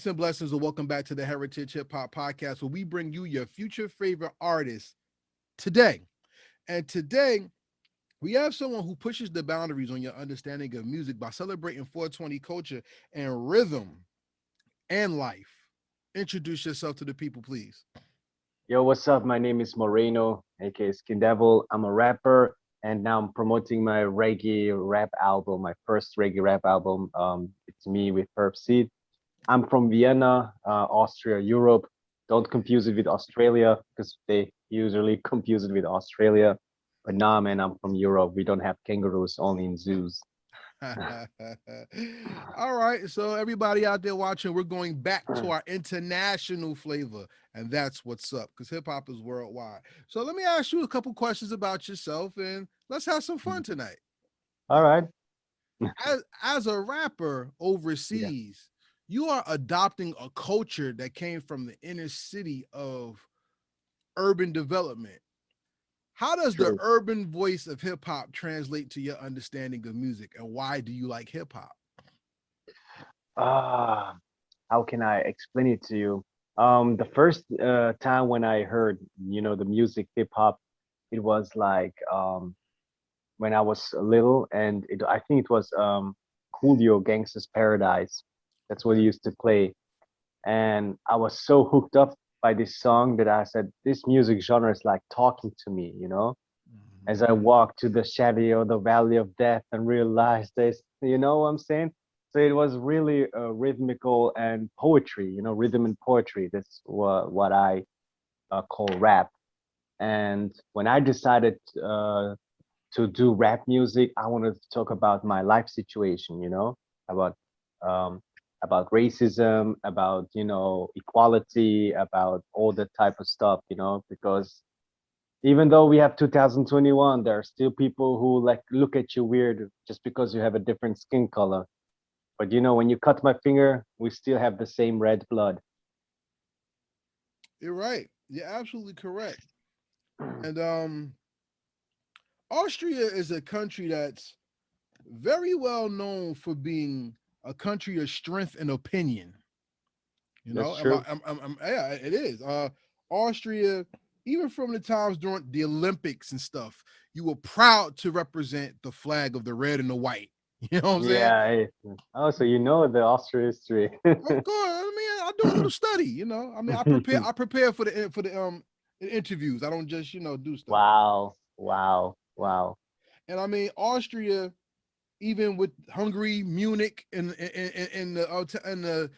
Peace and blessings, and welcome back to the Heritage Hip Hop Podcast, where we bring you your future favorite artists today. And today, we have someone who pushes the boundaries on your understanding of music by celebrating 420 culture and rhythm and life. Introduce yourself to the people, please. Yo, what's up? My name is Moreno, aka Skin Devil. I'm a rapper, and now I'm promoting my reggae rap album, my first reggae rap album. It's me with Herb Seed. I'm from Vienna, Austria, Europe. Don't confuse it with Australia because they usually confuse it with Australia. But nah, man, I'm from Europe. We don't have kangaroos, only in zoos. All right, so everybody out there watching, we're going back to our international flavor, and that's what's up because hip hop is worldwide. So let me ask you a couple questions about yourself, and let's have some fun tonight. All right. As a rapper Yeah, overseas, you are adopting a culture that came from the inner city of urban development. How does the true. urban voice of hip hop translate to your understanding of music, and why do you like hip hop? Ah, how can I explain it to you? The first time when I heard, the music hip hop, it was like when I was little, and I think it was Coolio Gangsta's Paradise. That's what he Okay. used to play, and I was so hooked up by this song that I said, this music genre is like talking to me, Mhm. as I walked to the shadow of the valley of death and realized this, you know what I'm saying? So it was really rhythmical and poetry, rhythm and poetry. That's what I call rap. And when I decided to do rap music, I wanted to talk about my life situation, about um, about racism, about equality, about all that type of stuff, because even though we have 2021, there are still people who like look at you weird just because you have a different skin color. But when you cut my finger, we still have the same red blood. You're right. You're absolutely correct. And Austria is a country that's very well known for being a country of strength and opinion. You That's know, am I? true. Yeah, it is. Austria, even from the times during the Olympics and stuff, you were proud to represent the flag of the red and the white. You know what I'm saying? Yeah. Oh, so you know the Austria history. Of course. I mean, I do a little study. You know, I mean, I prepare. I prepare for the interviews. I don't just do stuff. Wow. Wow. Wow. And I mean, Austria, even with Hungary, Munich, and the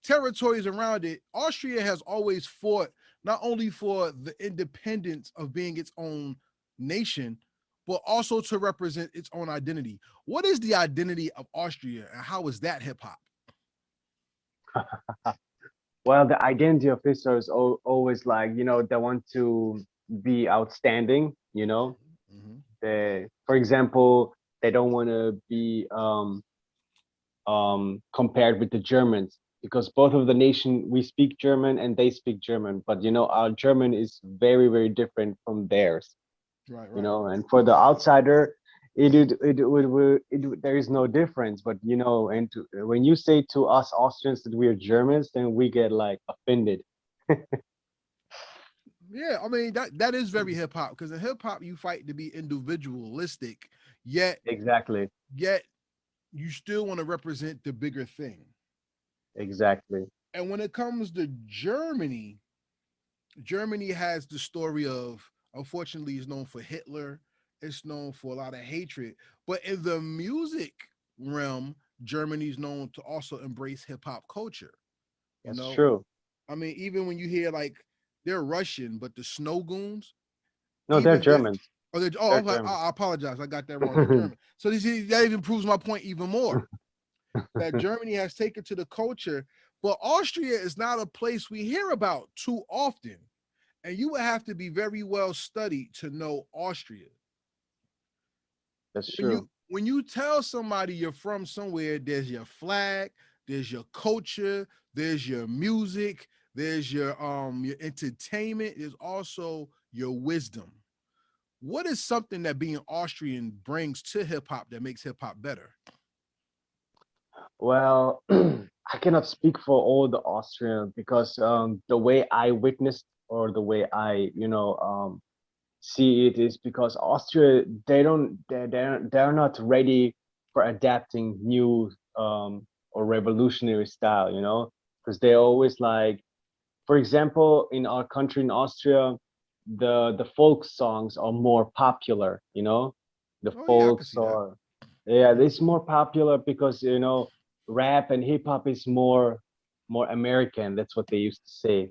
territories around it, Austria has always fought not only for the independence of being its own nation, but also to represent its own identity. What is the identity of Austria, and how is that hip hop? Well, the identity of Israel is always like, they want to be outstanding, Mm-hmm. for example, they don't want to be compared with the Germans because both of the nation we speak German and they speak German, but our German is very very different from theirs. Right, right. And for the outsider, there is no difference. But when you say to us Austrians that we are Germans, then we get like offended. Yeah, I mean that is very hip hop because in hip hop you fight to be individualistic, yet Exactly, yet you still want to represent the bigger thing. exactly. And when it comes to Germany, Germany has the story of, unfortunately, is known for Hitler. It's known for a lot of hatred. But in the music realm, Germany's known to also embrace hip hop culture. You That's know, true. I mean, even when you hear like they're Russian, but the Snow Goons, No, they're even that. Germans. Oh, oh, They're I'm like, German. I apologize. I got that wrong. They're German. So that even proves my point even more that Germany has taken to the culture, but Austria is not a place we hear about too often. And you would have to be very well studied to know Austria. That's When you true. when you tell somebody you're from somewhere, there's your flag, there's your culture, there's your music, there's your entertainment, there's also your wisdom. What is something that being Austrian brings to hip hop that makes hip hop better? Well, I cannot speak for all the Austrians because the way I witnessed or the way I, see it is because Austria they're not ready for adapting new or revolutionary style, because they're always like, for example, in our country in Austria, the folk songs are more popular, the Oh yeah, I can folks see that. are, yeah, it's more popular because rap and hip hop is more American. That's what they used to say.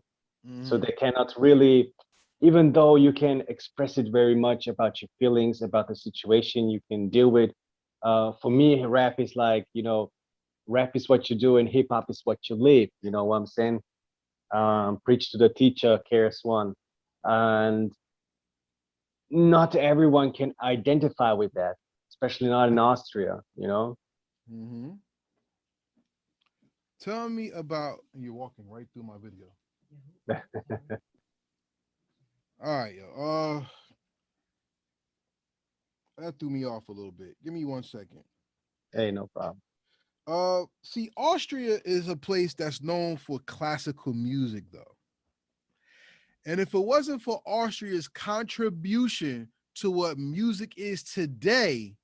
So Hmm. they cannot really, even though you can express it very much about your feelings, about the situation you can deal with. For me, rap is like, rap is what you do and hip hop is what you live. You know what I'm saying? Preach to the teacher, KRS One, and not everyone can identify with that, especially not in Austria. Hmm. Tell me about. You're walking right through my video. All right, yo. That threw me off a little bit. Give me 1 second. Hey, no problem. See, Austria is a place that's known for classical music, though. And if it wasn't for Austria's contribution to what music is today,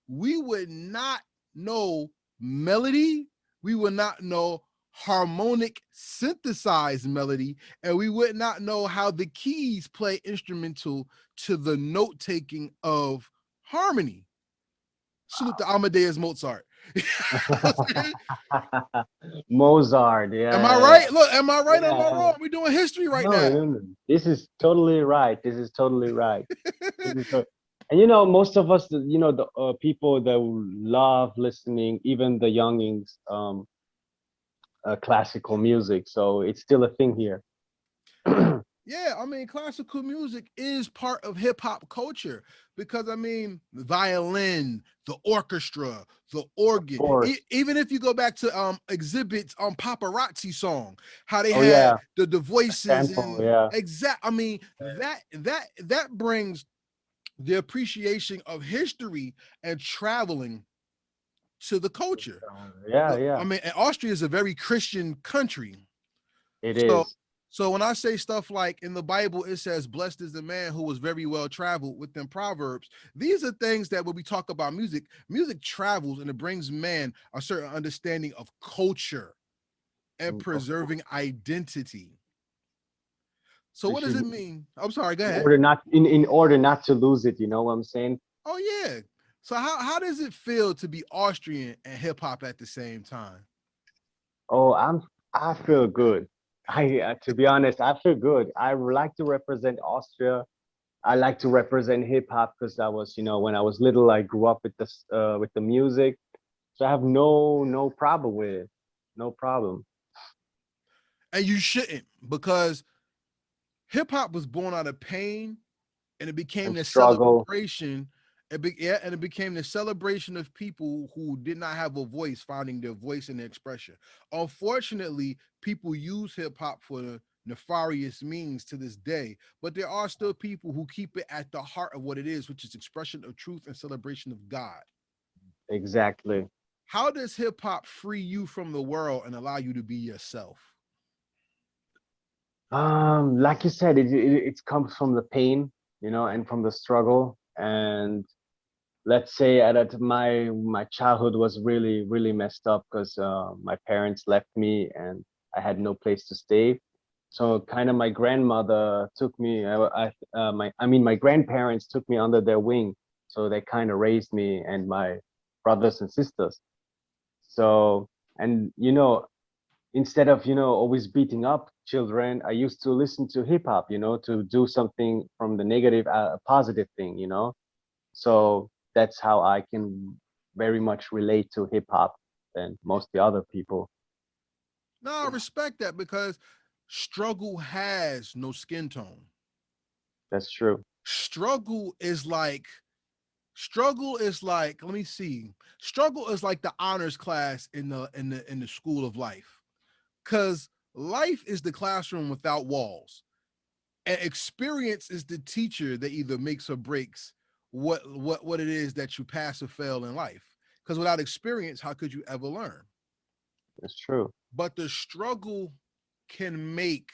we would not know melody, we would not know harmonic synthesized melody, and we would not know how the keys play instrumental to the note taking of harmony. Salute to Amadeus Mozart. Mozart, Am I yeah, right? Look, am I right? Am I yeah. wrong? We're doing history right No, now. no, no. This is totally right. This is totally right. This is and most of us, the people that love listening, even the youngings, classical music. So it's still a thing here. Yeah, I mean, classical music is part of hip hop culture because I mean, the violin, the orchestra, the Of organ. course. Even if you go back to exhibits on paparazzi song, how they Oh had yeah, the a voices sample. and Yeah, exact. I mean, that brings the appreciation of history and traveling to the culture. yeah, yeah. I mean, and Austria is a very Christian country. It So is. so when I say stuff like in the Bible, it says, blessed is the man who was very well traveled within Proverbs. These are things that when we talk about music, music travels and it brings man a certain understanding of culture and Of preserving course. identity. So We what does should, it mean? I'm sorry, go in ahead. order not in order not to lose it. You know what I'm saying? Oh yeah. So how does it feel to be Austrian and hip hop at the same time? Oh, I feel good. To be honest, I feel good. I would like to represent Austria. I like to represent hip hop because I was, when I was little, I grew up with the music. So I have no problem with it. No problem. And you shouldn't because hip hop was born out of pain and it became And the struggle. celebration. Yeah, and it became the celebration of people who did not have a voice, finding their voice and their expression. Unfortunately, people use hip hop for the nefarious means to this day, but there are still people who keep it at the heart of what it is, which is expression of truth and celebration of God. Exactly. How does hip hop free you from the world and allow you to be yourself? Like you said, it comes from the pain, and from the struggle. And let's say that my childhood was really messed up because my parents left me and I had no place to stay. So kind of my grandmother took me. My grandparents took me under their wing. So they kind of raised me and my brothers and sisters. So and instead of always beating up children, I used to listen to hip hop, to do something from the negative, a positive thing, so that's how I can very much relate to hip hop than most of the other people. No, I respect that because struggle has no skin tone. That's true. Struggle is like let me see. Struggle is like the honors class in the school of life. Cuz life is the classroom without walls. And experience is the teacher that either makes or breaks what it is that you pass or fail in life. Cuz without experience, how could you ever learn? It's true. but the struggle can make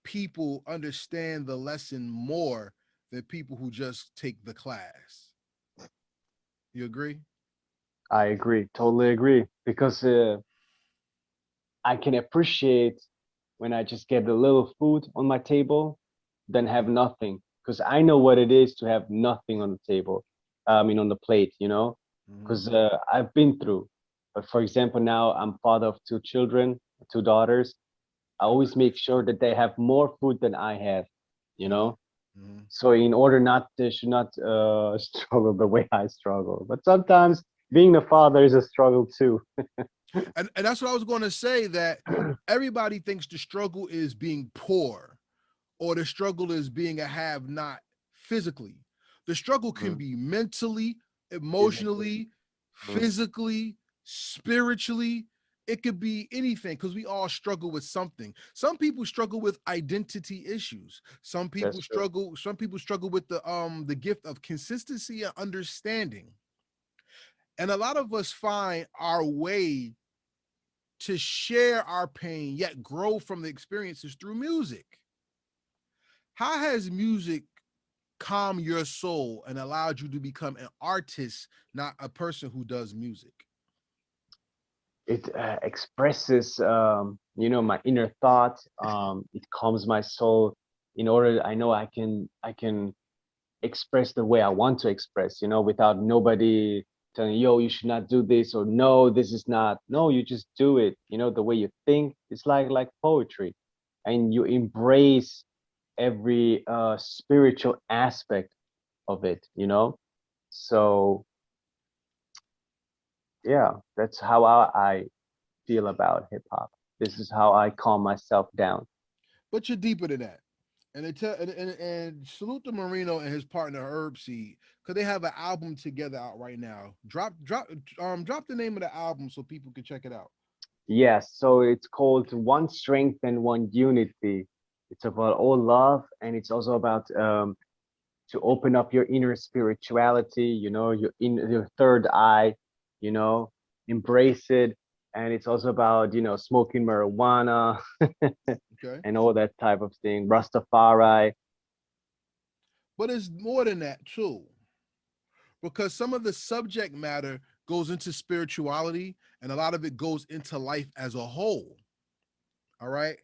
people understand the lesson more than people who just take the class. You agree? I agree, totally agree. Because I can appreciate when I just get a little food on my table than have nothing. Because I know what it is to have nothing on the table. I mean, on the plate, you know? Mm-hmm. Because I've been through. But for example, now I'm father of two children, two daughters. I always make sure that they have more food than I have, you Mm-hmm. know? Mm-hmm. So in order not they should not struggle the way I struggle. But sometimes being a father is a struggle too. And that's what I was going to say, that everybody thinks the struggle is being poor or the struggle is being a have not physically. The struggle can Mm, be mentally, physically. emotionally, Mm, physically, spiritually. It could be anything because we all struggle with something. Some people struggle with identity issues. that's true. Some people struggle with the gift of consistency and understanding. And a lot of us find our way to share our pain yet grow from the experiences through music. How has music calmed your soul and allowed you to become an artist, not a person who does music? It expresses, my inner thought. It calms my soul. In order, I know I can express the way I want to express. Without nobody telling, yo, you should not do this, or no, this is not. No, you just do it. The way you think. It's like poetry, and you embrace every spiritual aspect of it. So yeah, that's how I feel about hip hop. This is how I calm myself down. But you're deeper than that. And salute to Moreno and his partner Herb Seed, because they have an album together out right now. Drop the name of the album so people can check it out. Yes, so it's called One Strength and One Unity. It's about all love, and it's also about to open up your inner spirituality, your third eye, you know, embrace it. And it's also about, smoking marijuana Okay. and all that type of thing. Rastafari. But it's more than that too, because some of the subject matter goes into spirituality and a lot of it goes into life as a whole. All right.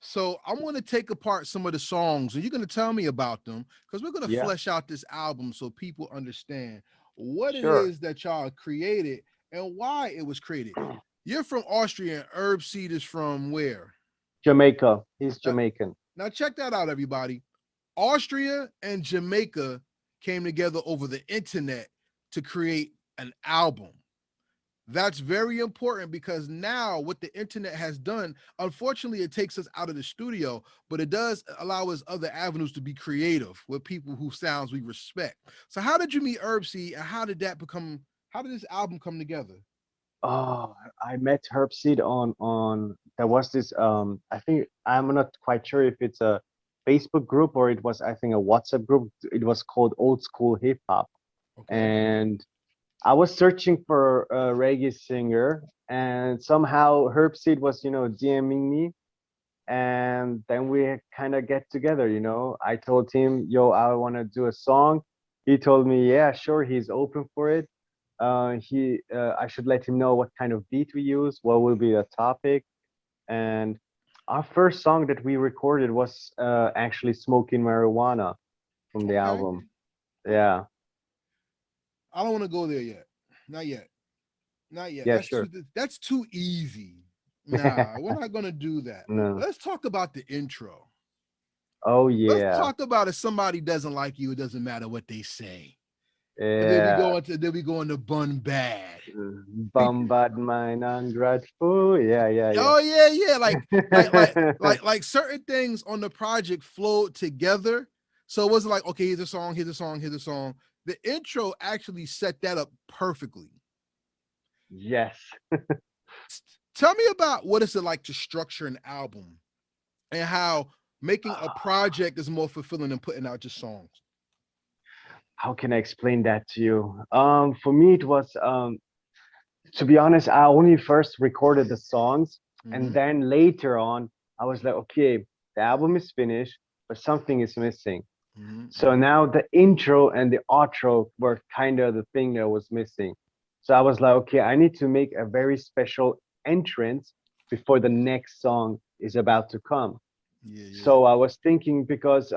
So I'm going to take apart some of the songs and you're going to tell me about them because we're going to Yeah, flesh out this album so people understand what it sure. is that y'all created and why it was created. You're from Austria and Herb Seed is from where? Jamaica. He's Now, Jamaican. now check that out, everybody. Austria and Jamaica came together over the internet to create an album. That's very important because now what the internet has done, unfortunately, it takes us out of the studio, but it does allow us other avenues to be creative with people who sounds we respect. So how did you meet Herbsy and how did this album come together? Oh, I met Herbseed on there was this I think I'm not quite sure if it's a Facebook group or it was I think a WhatsApp group. It was called Old School Hip Hop, Okay. and I was searching for a reggae singer, and somehow Herbseed was DMing me, and then we kind of get together. I told him, yo, I want to do a song. He told me, yeah, sure, he's open for it. I should let him know what kind of beat we use, what will be the topic. And our first song that we recorded was actually Smoking Marijuana from the Okay. album. Yeah. I don't want to go there yet. Not yet. Not yet. Yeah, sure. That's too easy. Nah, we're not gonna do that. No. Let's talk about the intro. Oh Let's yeah. talk about if somebody doesn't like you, it doesn't matter what they say. And Yeah. then we go into bun bad. Bombard mine ungrateful. Yeah, yeah, Oh yeah, yeah. yeah. Like certain things on the project flowed together. So it wasn't like, okay, here's a song, here's a song, here's a song. The intro actually set that up perfectly. Yes. Tell me about what is it like to structure an album and how making a project is more fulfilling than putting out just songs. How can I explain that to you? For me, it was To be honest, I only first recorded the songs, and Mm-hmm. then later on, I was like, okay, the album is finished, but something is missing. So Mm-hmm. now the intro and the outro were kind of the thing that was missing. So I was like, okay, I need to make a very special entrance before the next song is about to come. Yeah, yeah. So I was thinking because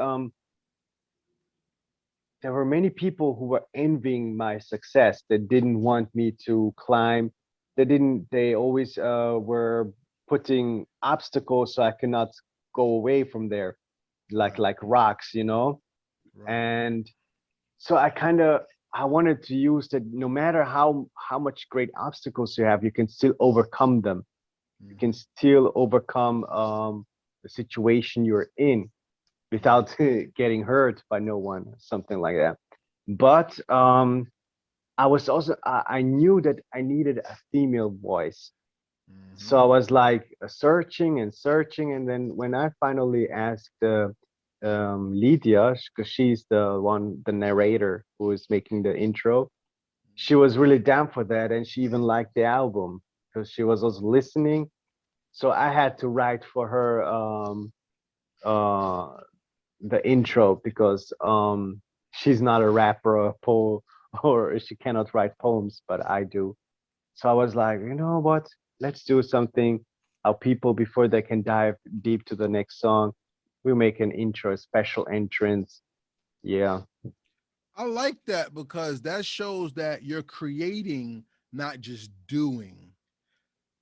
there were many people who were envying my success. They didn't want me to climb. They didn't. They always were putting obstacles so I cannot go away from there, Right, like rocks, you know. right. And so I wanted to use that. No matter how much great obstacles you have, you can still overcome them. You can Mm-hmm. still overcome the situation you're in Mm-hmm. without getting hurt by no one, something like that. But I was also I knew that I needed a female voice, so Mm-hmm. I was like searching and searching, and then when I finally asked Lydia, because she's the one, the narrator who is making the intro, she was really down for that, and she even liked the album because she was also listening. So I had to write for her uh, the intro because she's not a rapper or a poet, or she cannot write poems, but I do. So I was like, you know what? Let's do something. How people before they can dive deep to the next song, we make an intro, a special entrance. Yeah, I like that because that shows that you're creating, not just doing.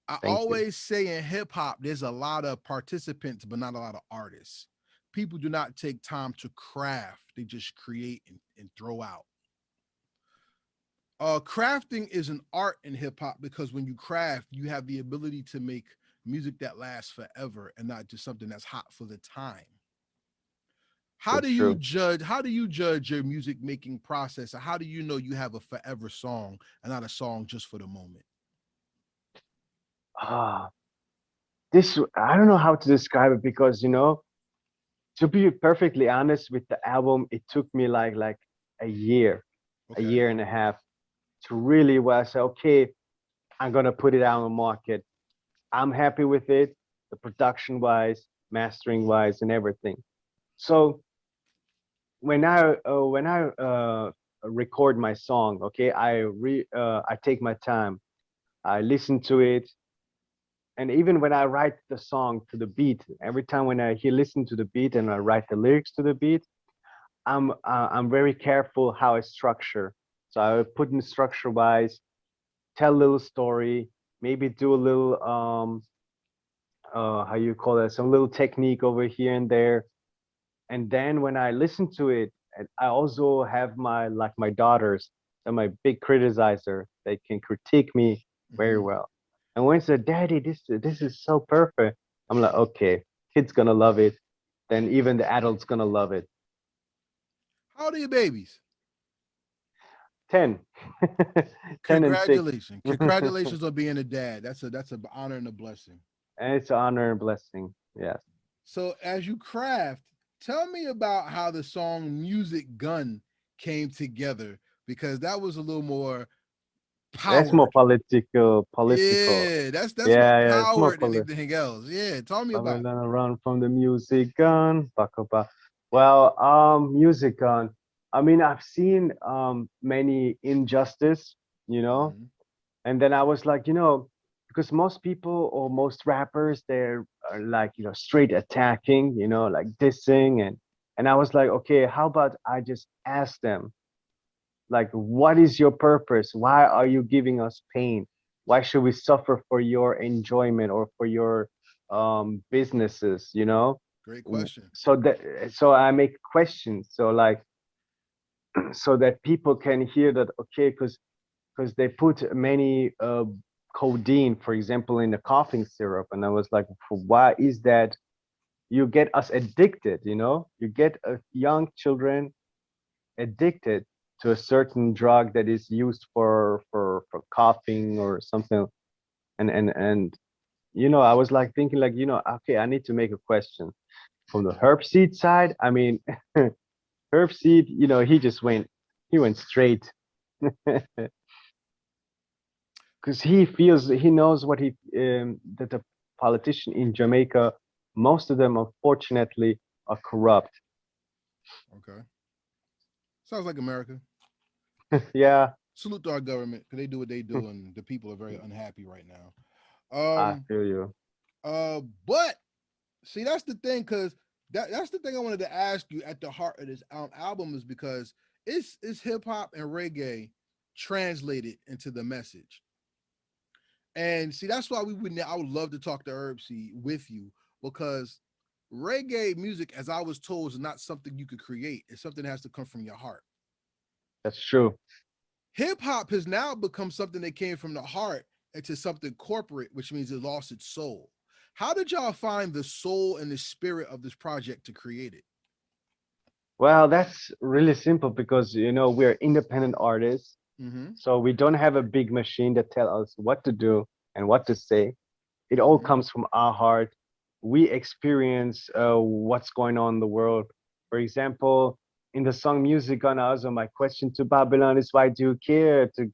I thank you. always say in hip hop, there's a lot of participants, but not a lot of artists. People do not take time to craft, they just create and throw out. Crafting is an art in hip hop because when you craft, you have the ability to make music that lasts forever and not just something that's hot for the time. That's true. How do you judge your music making process? How do you know you have a forever song and not a song just for the moment? Ah, this I don't know how to describe it because to be perfectly honest with the album, it took me like a Okay. year and a half to really where I say, okay, I'm gonna put it out on the market. I'm happy with it, the production wise, mastering wise, and everything. So when I record my song, okay, I take my time, I listen to it, and even when I write the song to the beat, every time when I hear listen to the beat and I write the lyrics to the beat, I'm very careful how I structure. So I put in structure wise, tell a little story, maybe do a little how you call it, some little technique over here and there. And then when I listen to it, and I also have my daughters, they're my big criticizer. They can critique me very Hmm. well. And when they say, "Daddy, this is so perfect," I'm like, "Okay, kid's gonna love it. Then even the adults gonna love it." How old are your babies? 10, 10 and 6. Congratulations. Congratulations on being a dad. That's an honor and a blessing. And it's an honor and blessing. Yes. So as you craft, tell me about how the song Music Gun came together because that was a little more That's more powered. political, political. Yeah, that's more Yeah, yeah, it's more powered than political. anything else. Yeah, tell me I'm about it. gonna run from the music gun. Bakaba. Well, music gun. I mean, I've seen many injustice, you know, Mhm. and then I was like, because most people or most rappers, they're like, straight attacking, like dissing, and I was like, okay, how about I just ask them, like, what is your purpose? Why are you giving us pain? Why should we suffer for your enjoyment or for your businesses, Great question. So I make questions. So like so that people can hear that, okay, because they put many codeine, for example, in the coughing syrup. And I was like, why is that? You get us addicted, you get young children addicted to a certain drug that is used for coughing or something. And I was like thinking, like, okay, I need to make a question from the herb seed side. I mean, herb seed, he went straight. because he knows what he that the politician in Jamaica, most of them unfortunately are corrupt. Okay, sounds like America. Yeah, Salute to our government because they do what they do, and the people are very unhappy right now. I feel you. But see, that's the thing, because that's the thing I wanted to ask you at the heart of this album is because it's hip hop and reggae translated into the message. And see, that's why I would love to talk to Herbsy with you because reggae music, as I was told, is not something you could create. It's something that has to come from your heart. That's true. Hip hop has now become something that came from the heart into something corporate, which means it lost its soul. How did y'all find the soul and the spirit of this project to create it? Well, that's really simple because we're independent artists, Mm-hmm. so we don't have a big machine that tell us what to do and what to say. It all Mm-hmm. comes from our heart. We experience what's going on in the world. For example, in the song Music on Us, my question to Babylon is, why do you care to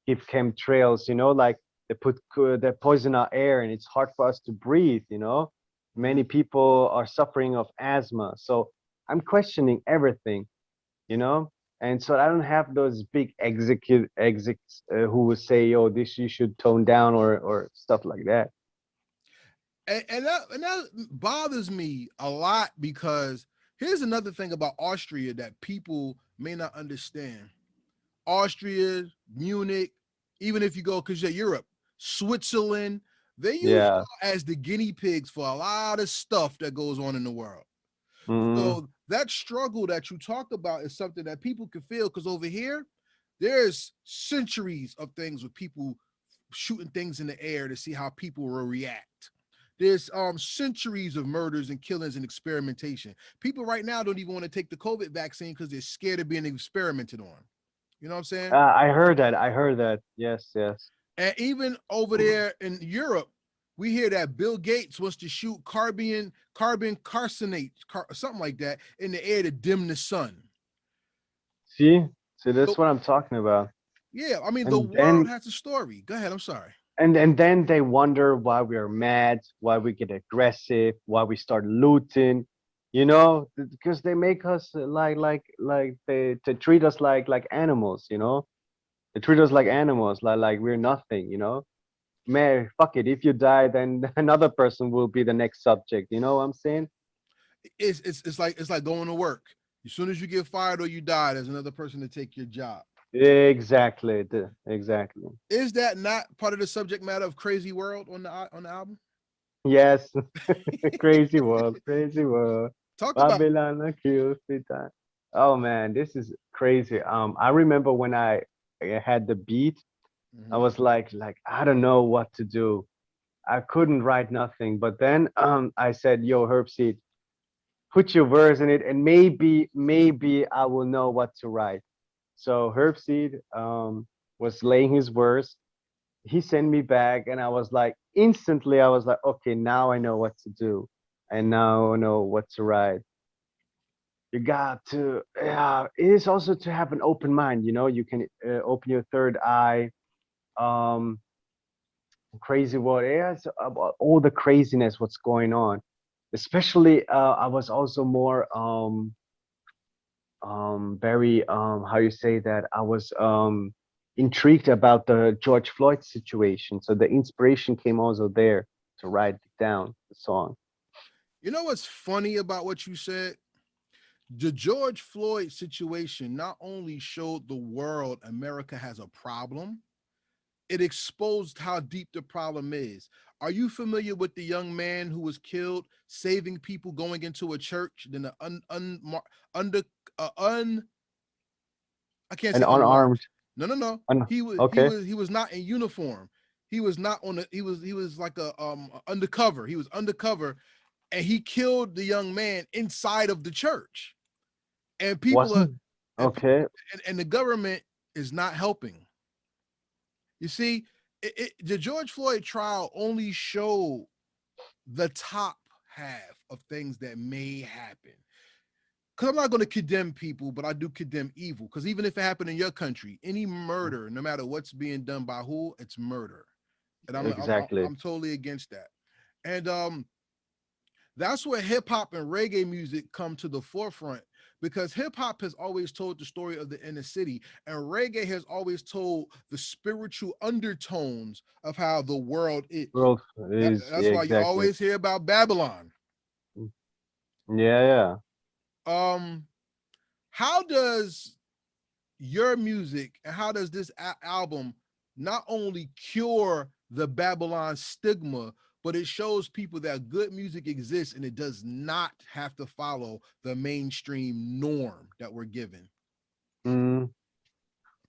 keep chemtrails? Like they poison our air and it's hard for us to breathe. Mm-hmm. Many people are suffering of asthma. So I'm questioning everything, you know? And so I don't have those big execs who will say, "Yo, this you should tone down," or stuff like that. And that bothers me a lot because here's another thing about Austria that people may not understand. Austria, Munich, even if you go because you're Europe, Switzerland, they use Yeah. y'all as the guinea pigs for a lot of stuff that goes on in the world. Mm, So that struggle that you talk about is something that people can feel because over here, there's centuries of things with people shooting things in the air to see how people will react. There's centuries of murders and killings and experimentation. People right now don't even want to take the COVID vaccine because they're scared of being experimented on. You know what I'm saying? I heard that. I heard that. Yes, yes. And even over there in Europe, we hear that Bill Gates wants to shoot carbon carcinate, something like that, in the air to dim the sun. See, see, that's So, what I'm talking about. yeah, I mean, the And world then has a story. Go ahead. I'm sorry. and then they wonder why we are mad, why we get aggressive, why we start looting. Because they make us like they treat us like animals. They treat us like animals, like we're nothing. Man, fuck it. If you die, then another person will be the next subject. You know what I'm saying? It's like going to work. As soon as you get fired or you die, there's another person to take your job. Exactly. Exactly. Is that not part of the subject matter of Crazy World on the album? Yes. Crazy world. Crazy world. Talk about. Babylon accused me time. Oh man, this is crazy. I remember when I had the beat, I Mhm. was like I don't know what to do. I couldn't write nothing. But then I said, "Yo, Herbseed, put your verse in it, and maybe I will know what to write." So Herbseed was laying his verse. He sent me back, and I was like, instantly, I was like, okay, now I know what to do, and now I know what to write. You got to, yeah, it is also to have an open mind. You can open your third eye. Um, Crazy world. Yeah, it's about all the craziness, what's going on. Especially, I was also more very how you say that, I was intrigued about the George Floyd situation, so the inspiration came also there to write down the song. You know what's funny about what you said? The George Floyd situation not only showed the world America has a problem, it exposed how deep the problem is. Are you familiar with the young man who was killed saving people going into a church? Then the under un I can't And say unmarked. unarmed. No, no, no. He was he Okay. was he was not in uniform. He was not on the. He was like a undercover. He was undercover, and he killed the young man inside of the church. And people are Wasn't and okay. and the government is not helping. You see, the George Floyd trial only showed the top half of things that may happen. because I'm not going to condemn people, but I do condemn evil. Because even if it happened in your country, any Mm, murder, no matter what's being done by who, it's murder, and exactly. I'm totally against that. And that's where hip hop and reggae music come to the forefront because hip hop has always told the story of the inner city, and reggae has always told the spiritual undertones of how the world is. World is, That's yeah, why you exactly. always hear about Babylon. Mm, yeah, yeah. Um, how does your music and how does this album not only cure the Babylon stigma, but it shows people that good music exists and it does not have to follow the mainstream norm that we're given. Mm,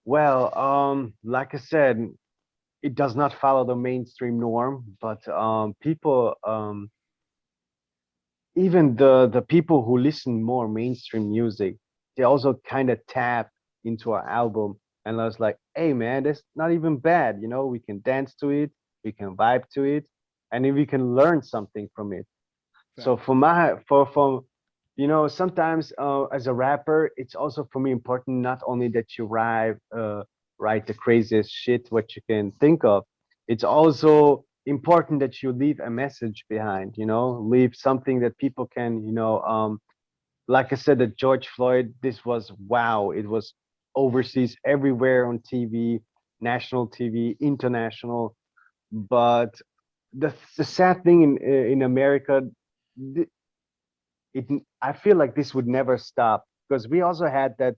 well, like I said, it does not follow the mainstream norm, but people, even the people who listen more mainstream music, they also kind of tap into our album, and I was like, hey man, that's not even bad. You know, we can dance to it, we can vibe to it, and then we can learn something from it. So Facts. for my for you know, sometimes as a rapper, it's also for me important not only that you write the craziest shit what you can think of. It's also important that you leave a message behind. You know, leave something that people can, like I said, that George Floyd. This was wow. It was overseas, everywhere on TV, national TV, international. But the sad thing in America, it I feel like this would never stop because we also had that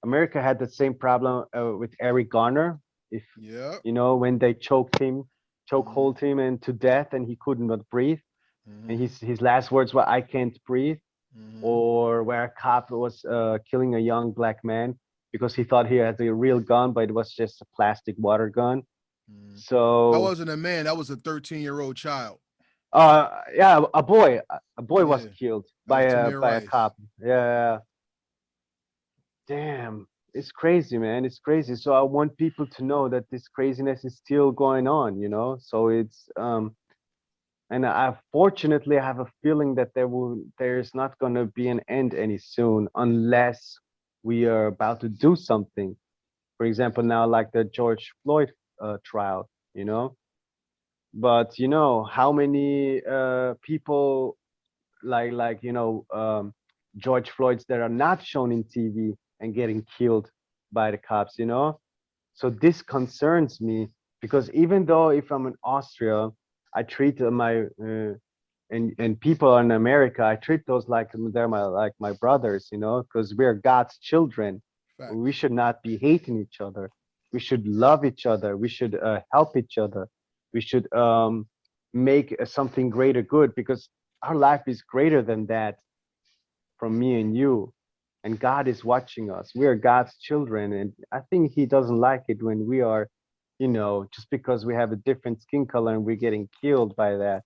America had the same problem with Eric Garner. If Yep. you know when they Mm-hmm. chokehold him and to death, and he could not breathe, and Mm-hmm. his last words were "I can't breathe," Mm-hmm. or where a cop was killing a young black man because he thought he had a real gun, but it was just a plastic water gun. Mm-hmm. That So wasn't a man. That was a 13-year-old child. yeah, a boy was Yeah. killed That was Tamir by a Rice. cop. Yeah, damn, it's crazy, man. It's crazy. So I want people to know that this craziness is still going on, you know? So it's and I fortunately I have a feeling that there's not gonna be an end any soon unless we are about to do something. For example, now like the George Floyd trial, you know? But you know, how many people like George Floyd's that are not shown in TV and getting killed by the cops, you know? So this concerns me because even though if I'm in Austria, I treat and people in America, I treat those like they're my brothers, you know, because we're God's children. We Facts. should not be hating each other. We should love each other. We should help each other. We should make something greater good because our life is greater than that from me and you. And God is watching us. We are God's children. And I think He doesn't like it when we are, just because we have a different skin color and we're getting killed by that.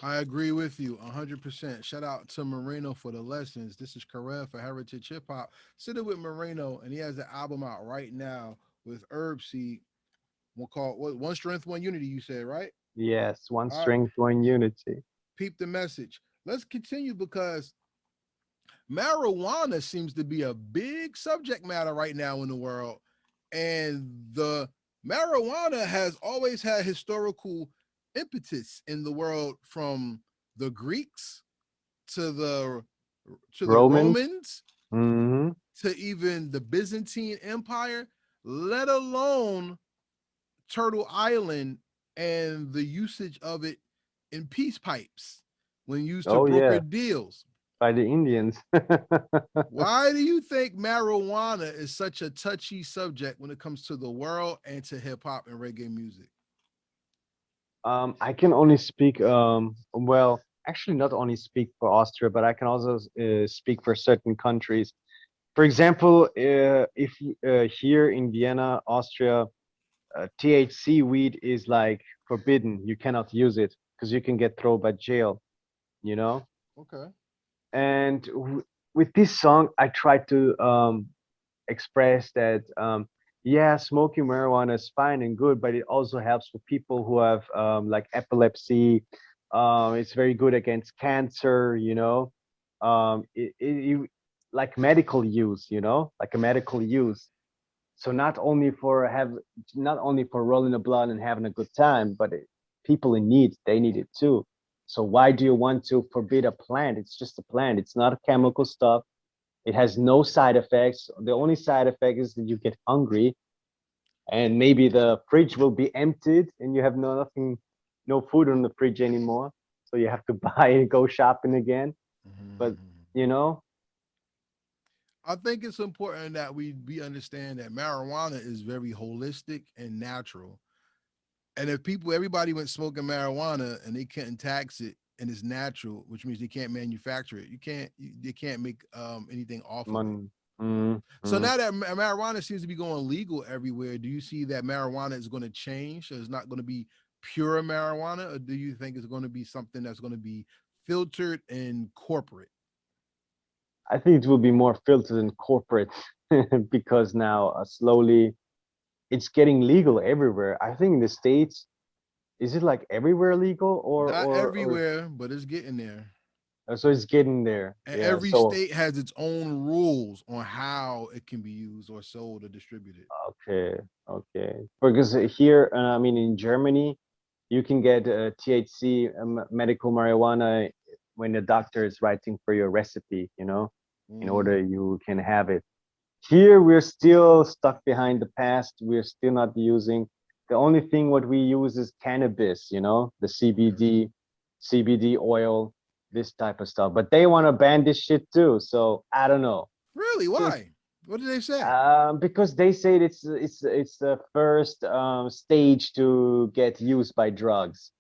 I agree with you 100%. Shout out to Moreno for the lessons. This is Karel for Heritage Hip Hop. Sitting with Moreno, and he has an album out right now with Herb Seed. One called One Strength, One Unity. You said right? Yes, one All right. strength, one unity. Peep the message. Let's continue because marijuana seems to be a big subject matter right now in the world, and the marijuana has always had historical impetus in the world from the Greeks to the Romans. Romans Hmm. to even the Byzantine Empire, let alone Turtle Island and the usage of it in peace pipes when used to Oh broker yeah, deals. by the Indians. Why do you think marijuana is such a touchy subject when it comes to the world and to hip hop and reggae music? I can only speak, well, actually not only speak for Austria, but I can also speak for certain countries. For example, if here in Vienna, Austria, THC weed is like forbidden. You cannot use it because you can get thrown by jail, you know? Okay. And with this song, I tried to express that, yeah, smoking marijuana is fine and good, but it also helps for people who have like epilepsy, It's very good against cancer, like medical use, like a medical use. So not only for rolling the blunt and having a good time, but people in need, they need it too. So why do you want to forbid a plant? It's just a plant. It's not a chemical stuff. It has no side effects. The only side effect is that you get hungry and maybe the fridge will be emptied and you have nothing, no food in the fridge anymore. So you have to buy and go shopping again. But Mhm. you know, I think it's important that we understand that marijuana is very holistic and natural. And if everybody went smoking marijuana and they couldn't tax it and it's natural, which means they can't manufacture it, they can't make anything off of it. man, mm, So mm. now that marijuana seems to be going legal everywhere, do you see that marijuana is going to change? So it's not going to be pure marijuana, or do you think it's going to be something that's going to be filtered and corporate? I think it will be more filtered and corporate because now slowly it's getting legal everywhere. I think in the States, is it like everywhere legal Not or everywhere, but it's getting there. so it's getting there. And Yeah. every So state has its own rules on how it can be used or sold or distributed. okay, okay. Because here, I mean, in Germany, you can get THC, medical marijuana, when the doctor is writing for your recipe, in order Hmm. you can have it. Here, we're still stuck behind the past. We're still not using. The only thing what we use is cannabis, the Okay. CBD oil, this type of stuff. But they want to ban this shit too. So I don't know. Really? Why? What did they say? Because they say it's the first stage to get used by drugs.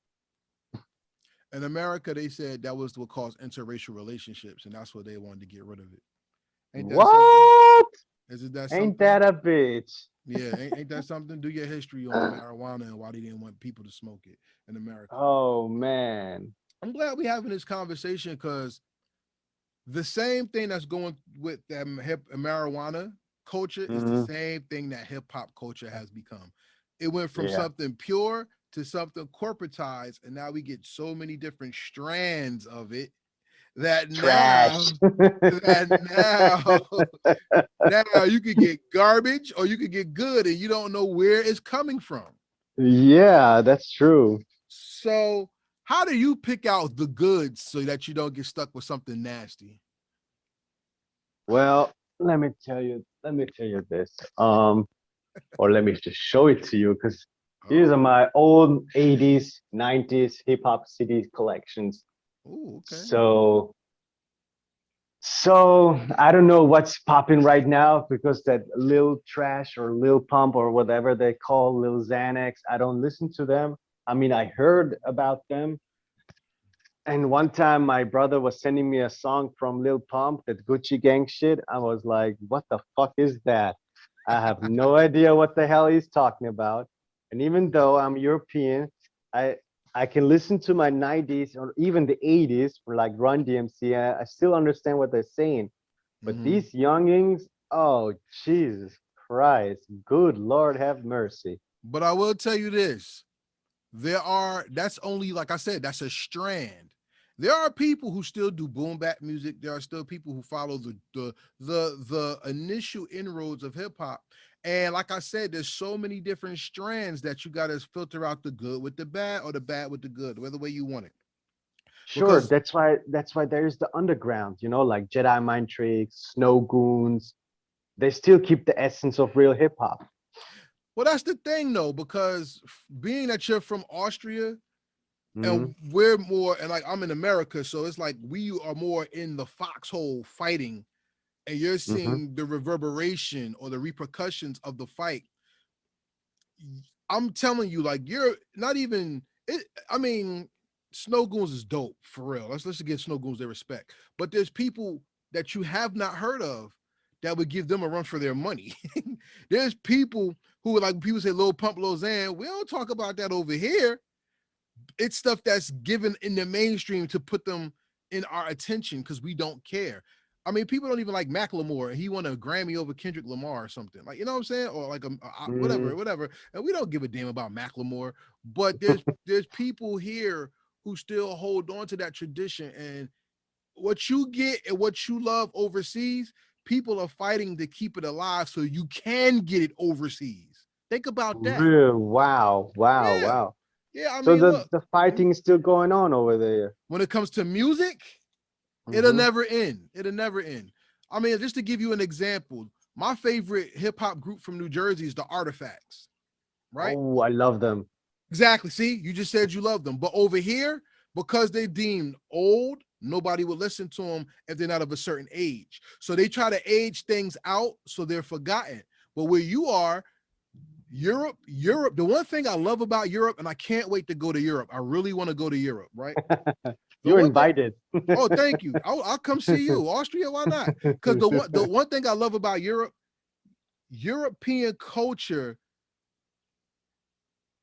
In America, they said that was what caused interracial relationships, and that's what they wanted to get rid of it. Ain't that something? What? Is it that Ain't something? that a bitch? Yeah, ain't that something? Do your history on marijuana and why they didn't want people to smoke it in America. Oh man. I'm glad we having this conversation because the same thing that's going with that hip marijuana culture is the Hmm. same thing that hip hop culture has become. It went from Yeah. something pure to something corporatized, and now we get so many different strands of it that Trash. now now you could get garbage or you could get good, and you don't know where it's coming from. Yeah, that's true. So, how do you pick out the goods so that you don't get stuck with something nasty? Well, let me tell you this. Or let me just show it to you because these are Oh, my old 80s, 90s hip hop CD collections. oh, okay. So I don't know what's popping right now because that Lil Trash or Lil Pump or whatever they call Lil Xanax, I don't listen to them. I mean, I heard about them. And one time my brother was sending me a song from Lil Pump, that Gucci Gang shit. I was like, what the fuck is that? I have no idea what the hell he's talking about. And even though I'm European, I I can listen to my 90s or even the 80s for like Run DMC. I still understand what they're saying. But Hmm. these youngings, oh Jesus Christ, good Lord have mercy. But I will tell you this: that's only, like I said, that's a strand. There are people who still do boom bap music. There are still people who follow the initial inroads of hip hop. And like I said, there's so many different strands that you got to filter out the good with the bad or the bad with the good, whether way you want it. Sure, Because that's why there's the underground, like Jedi Mind Tricks, Snow Goons. They still keep the essence of real hip hop. well, that's the thing though, because being that you're from Austria Mm-hmm. and we're more, and like I'm in America, so it's like we are more in the foxhole fighting, and you're Mm-hmm. seeing the reverberation or the repercussions of the fight. I'm telling you, like you're not even it. I mean, Snow Goons is dope for real. Let's give Snow Goons their respect. But there's people that you have not heard of that would give them a run for their money. There's people who would, like people say Lil Pump, Lil Xan. We don't talk about that over here. It's stuff that's given in the mainstream to put them in our attention because we don't care. I mean, people don't even like Macklemore, and he won a Grammy over Kendrick Lamar or something. Like, you know what I'm saying? Or like Mm-hmm. whatever. And we don't give a damn about Macklemore. But there's people here who still hold on to that tradition. And what you get and what you love overseas, people are fighting to keep it alive so you can get it overseas. Think about that. Real. Wow. Wow. Yeah. Wow. Yeah. I So mean, the look, the fighting is still going on over there. when it comes to music, it'll Hmm. never end. It'll never end. I mean, just to give you an example, my favorite hip hop group from New Jersey is the Artifacts, right? Oh, I love them. Exactly. See, you just said you love them. But over here, because they deemed old, nobody would listen to them if they're not of a certain age. So they try to age things out so they're forgotten. But where you are, Europe, the one thing I love about Europe, and I can't wait to go to Europe. I really want to go to Europe, right? The You're one thing, invited. oh, thank you. I'll come see you. Austria, why not? Because the one thing I love about Europe, European culture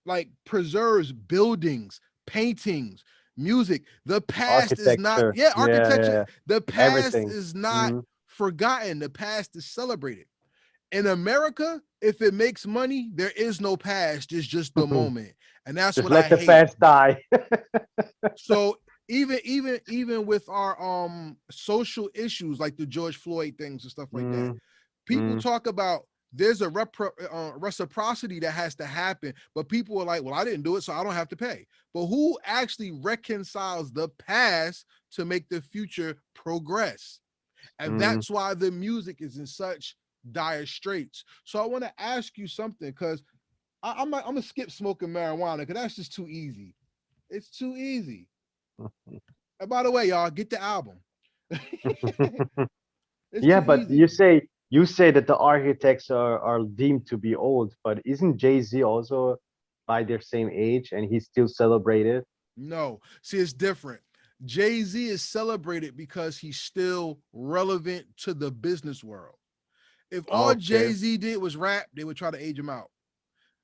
like preserves buildings, paintings, music. The past is not, Architecture. yeah, Yeah, yeah, architecture. yeah. The past Everything. is not Hmm. forgotten. The past is celebrated. In America, if it makes money, there is no past. It's just the moment. And that's Just what I let the hate. past die. So even with our social issues like the George Floyd things and stuff like that, Mm, people mm, talk about there's a reciprocity that has to happen, but people are like, well, I didn't do it, so I don't have to pay. But who actually reconciles the past to make the future progress? And mm. that's why the music is in such dire straits. So I want to ask you something because I'm gonna skip smoking marijuana because that's just too easy. It's too easy. And by the way, y'all get the album. It's Yeah, too but easy. you say that the architects are deemed to be old, but isn't Jay-Z also by their same age and he's still celebrated? No, see, it's different. Jay Z is celebrated because he's still relevant to the business world. If all Okay. Jay Z did was rap, they would try to age him out,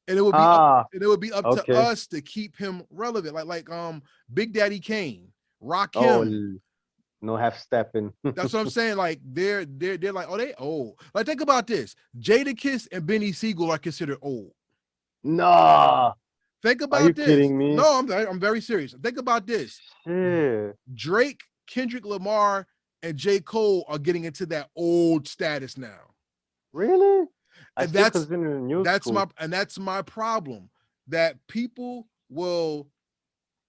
and it would be up. Ah, And it would be up to okay. us to keep him relevant, like Big Daddy Kane, Oh, Rakim. no half stepping. That's what I'm saying. Like they're like, oh, they old. Like think about this: Jadakiss and Benny Siegel are considered old. No, Think are you about this. kidding me? No, I'm very serious. Think about this: Shit. Drake, Kendrick Lamar, and J. Cole are getting into that old status now. Really? I And still consider it new school. that's my problem. That people will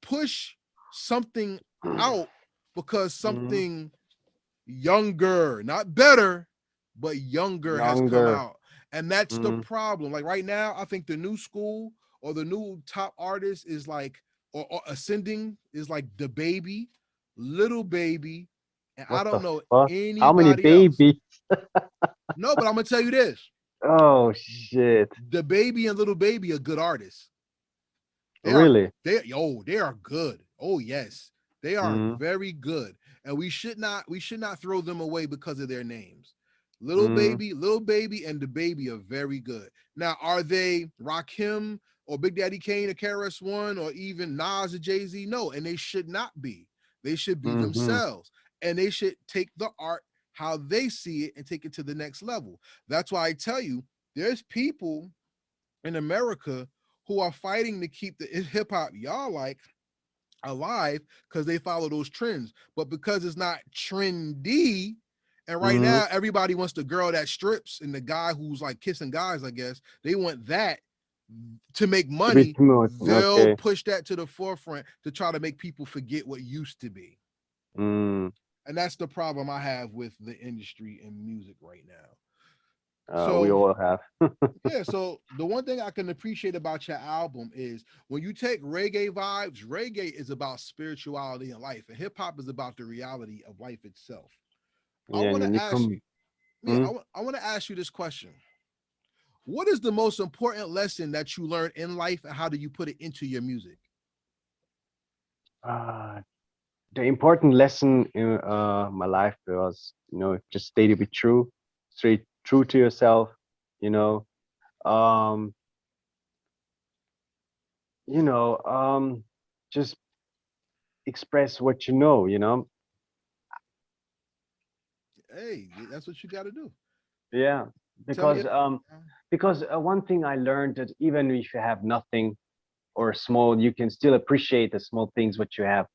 push something out because Mm, something younger, not better, but younger has come younger. out. And that's the Mm, problem. Like right now, I think the new school or the new top artist is like, or ascending is like the baby, little baby, and I what the don't know fuck? How many anybody else. babies? No, but I'm gonna tell you this: Oh shit. the baby and little baby are good artists. They are Really? they are good. Oh yes, they are Mm, very good, and we should not throw them away because of their names. mm, Little baby, and the baby are very good. Now, are they Rakim or Big Daddy Kane or KRS One or even Nas or Jay Z? No, and they should not be. They should be mm-hmm, themselves, and they should take the art how they see it and take it to the next level. That's why I tell you, there's people in America who are fighting to keep the hip hop y'all like alive because they follow those trends. But because it's not trendy, and right mm, now everybody wants the girl that strips and the guy who's like kissing guys, I guess they want that to make to be money. smooth. They'll Okay. push that to the forefront to try to make people forget what used to be. Mm, And that's the problem I have with the industry and music right now. we So all have. yeah, so the one thing I can appreciate about your album is when you take reggae vibes, reggae is about spirituality and life, and hip hop is about the reality of life itself. I Yeah, and want then to you ask you, come. yeah, Mm, I want to ask you this question. What is the most important lesson that you learned in life, and how do you put it into your music? uh, the important lesson in my life was, just stay to be true, stay true to yourself. You know, um, you know, just express what you know. Hey, that's what you got to do. Yeah, Tell me. because one thing I learned that even if you have nothing, or small, you can still appreciate the small things what you have.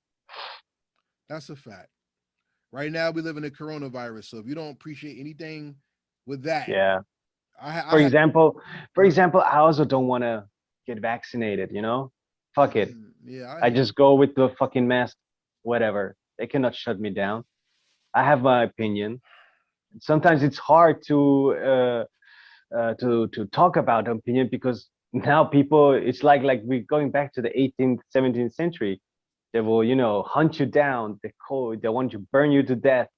That's a fact. Right now, we live in a coronavirus, so if you don't appreciate anything with that, Yeah. I For have. example, Uh, I also don't want to get vaccinated, you know? Fuck it. yeah, I I hear just go with the fucking mask, whatever. They cannot shut me down. I have my opinion. Sometimes it's hard to talk about opinion because now people, it's like we're going back to the 18th, 17th century. They will, hunt you down. They want to burn you to death,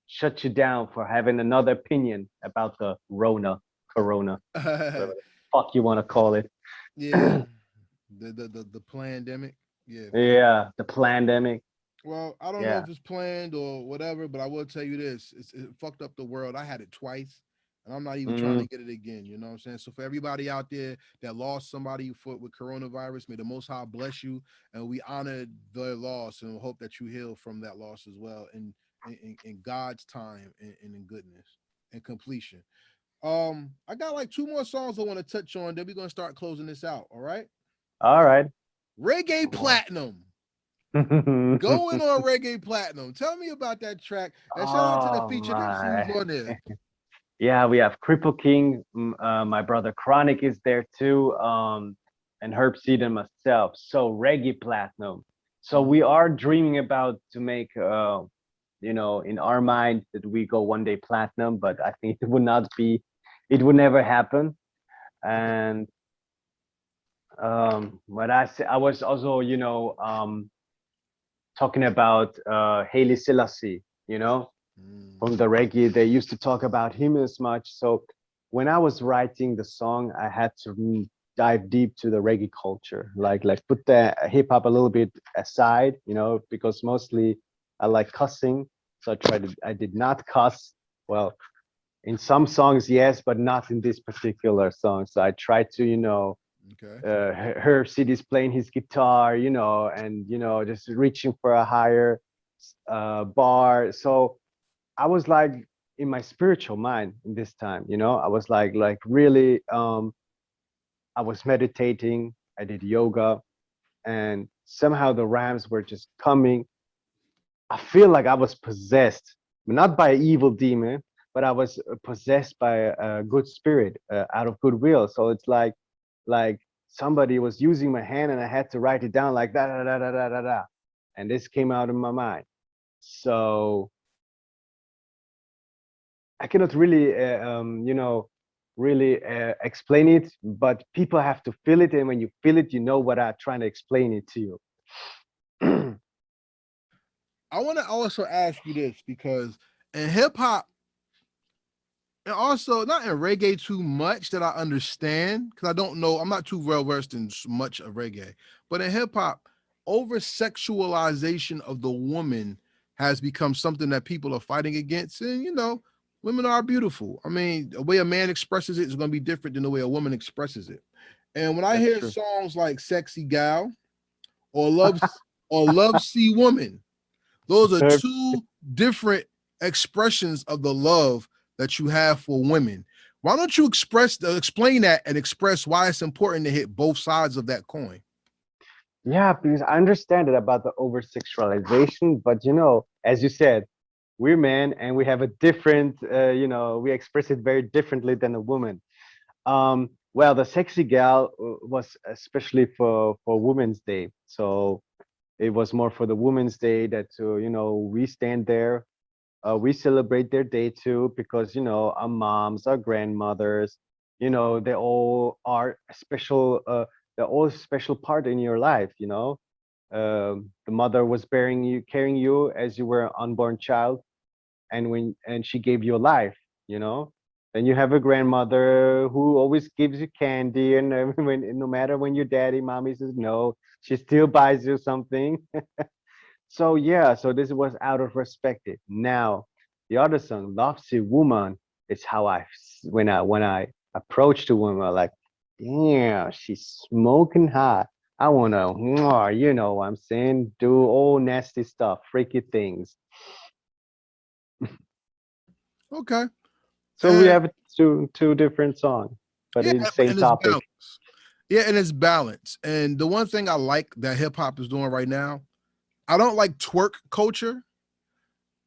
shut you down for having another opinion about the corona, you. whatever the fuck you want to call it. Yeah, the pandemic. Yeah. Yeah, the pandemic. Well, I don't know Yeah. if it's planned or whatever, but I will tell you this: it fucked up the world. I had it twice, and I'm not even trying Mm, to get it again. You know what I'm saying? So for everybody out there that lost somebody for with coronavirus, may the Most High bless you, and we honor their loss, and hope that you heal from that loss as well, in God's time and in goodness and completion. I got like two more songs I want to touch on. Then we're gonna start closing this out. All right, all right. Reggae Come Platinum. on. Going on Reggae Platinum. Tell me about that track. And shout out to the Oh featured MC who's my. on there. Yeah, we have Cripple King, my brother Chronic is there too, and Herb Seed and myself. So Reggae Platinum. So Mhm. we are dreaming about to make, in our mind that we go one day platinum, but I think it would not be, it would never happen. Okay. And what I was also, talking about Haile Selassie, from Mm, the reggae. They used to talk about him as much. So when I was writing the song, I had to dive deep to the reggae culture, like put the hip hop a little bit aside, because mostly I like cussing. So I did not cuss. Well, in some songs, yes, but not in this particular song. So I tried to, okay. Herb City's playing his guitar, and just reaching for a higher bar. So I was like in my spiritual mind in this time, I was like really I was meditating, I did yoga, and somehow the rhymes were just coming. I feel like I was possessed, not by an evil demon, but I was possessed by a good spirit out of goodwill. So it's like somebody was using my hand and I had to write it down like da da da da da da da, and this came out of my mind. So I cannot really, really explain it, but people have to feel it, and when you feel it, you know what I'm trying to explain it to you. I want to also ask you this because in hip hop, and also not in reggae too much that I understand, because I don't know, I'm not too well versed in much of reggae, but in hip hop, over sexualization of the woman has become something that people are fighting against. And women are beautiful. I mean, the way a man expresses it is going to be different than the way a woman expresses it. And when I That's hear true. songs like Sexy Gal or Love See Woman, those are Herb, two different expressions of the love that you have for women. Why don't you explain that and express why it's important to hit both sides of that coin? yeah, because I understand it about the over sexualization, but as you said, we're men and we have a different, we express it very differently than a woman. Well, the sexy gal was especially for Women's Day, so it was more for the Women's Day that we stand there, we celebrate their day too because our moms, our grandmothers, they all are special. They're all a special part in your life. The mother was bearing you, carrying you as you were an unborn child, and she gave you a life. You know. Then you have a grandmother who always gives you candy, and when no matter when your daddy, mommy says no, she still buys you something. So yeah, so this was out of perspective. Now, the other song, "Lovesick Woman," is how when I approach the woman, like, damn, she's smoking hot. I wanna, what I'm saying, do all nasty stuff, freaky things. Okay. So we And have two different songs, but yeah, it's the same and it's topic. balanced. Yeah, and it's balance. And the one thing I like that hip hop is doing right now, I don't like twerk culture.